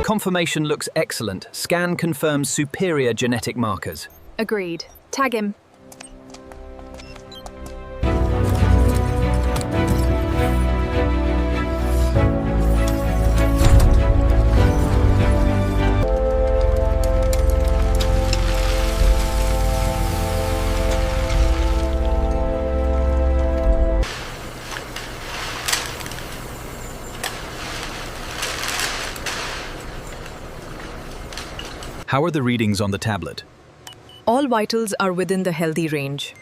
Confirmation looks excellent. Scan confirms superior genetic markers. Agreed. Tag him. How are the readings on the tablet? All vitals are within the healthy range.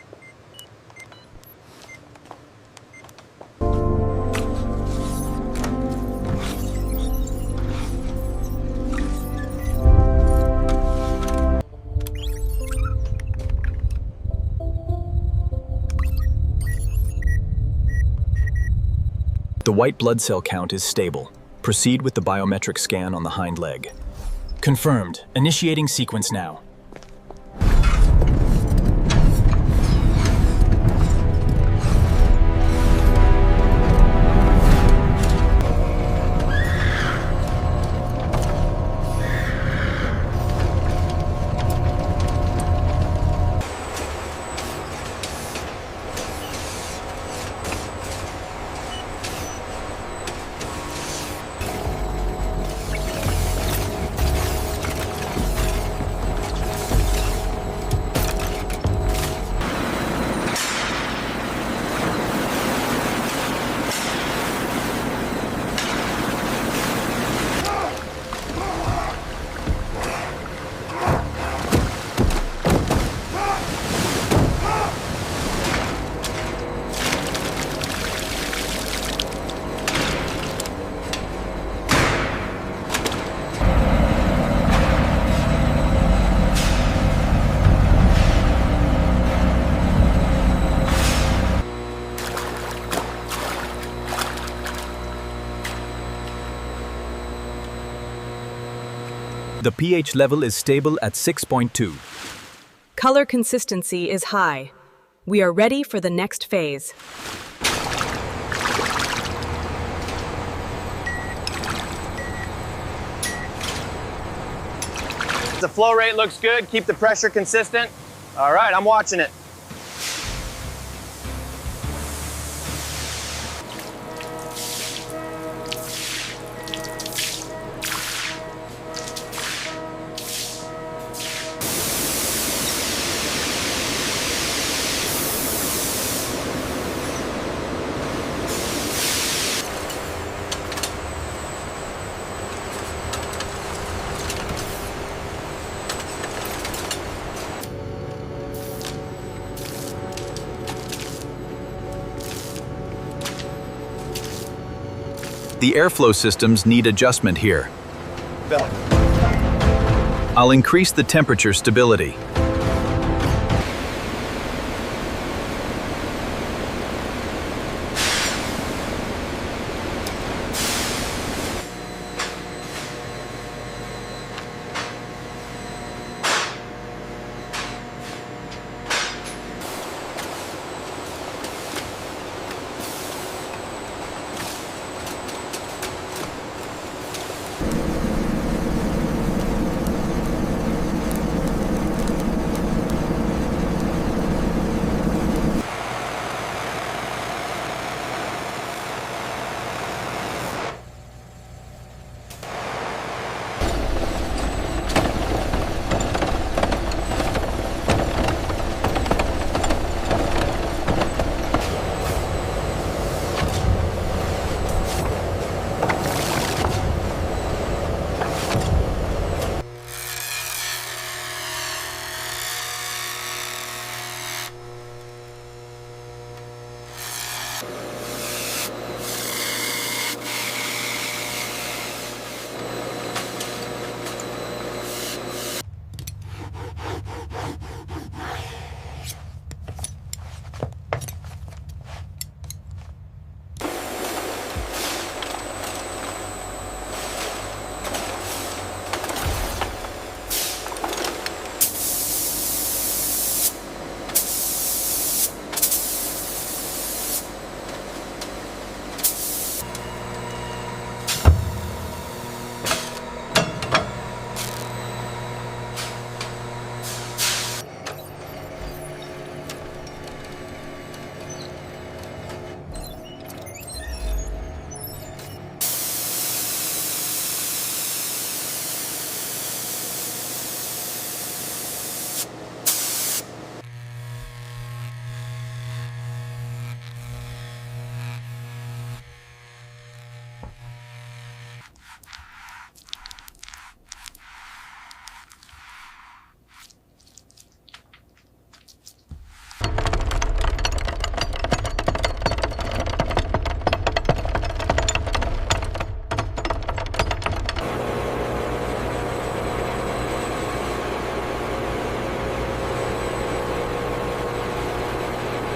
The white blood cell count is stable. Proceed with the biometric scan on the hind leg. Confirmed. Initiating sequence now. The pH level is stable at 6.2. Color consistency is high. We are ready for the next phase. The flow rate looks good. Keep the pressure consistent. All right, I'm watching it. The airflow systems need adjustment here. Bill. I'll increase the temperature stability.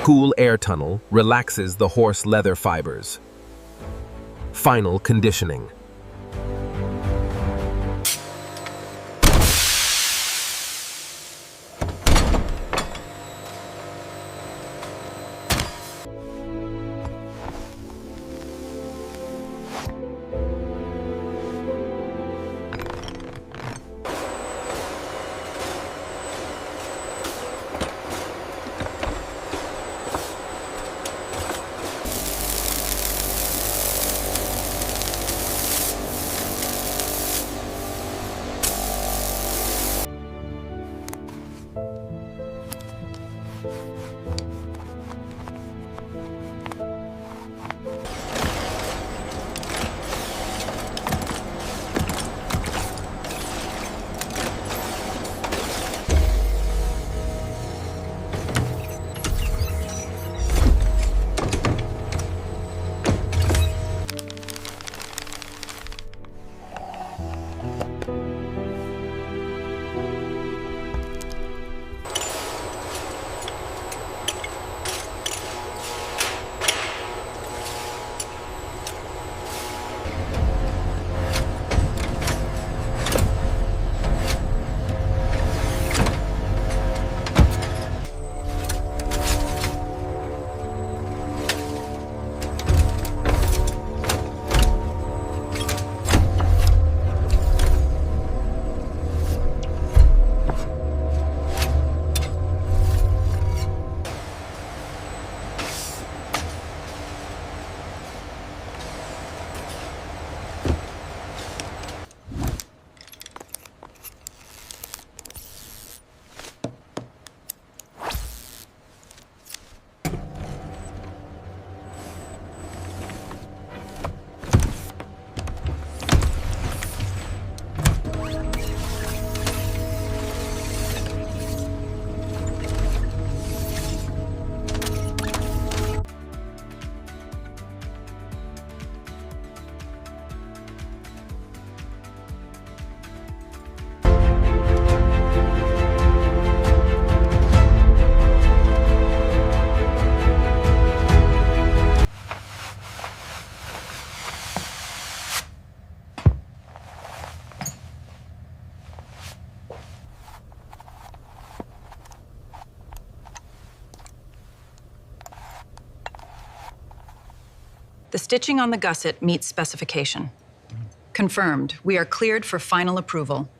Cool air tunnel relaxes the horse leather fibers. Final conditioning. The stitching on the gusset meets specification. Confirmed, we are cleared for final approval.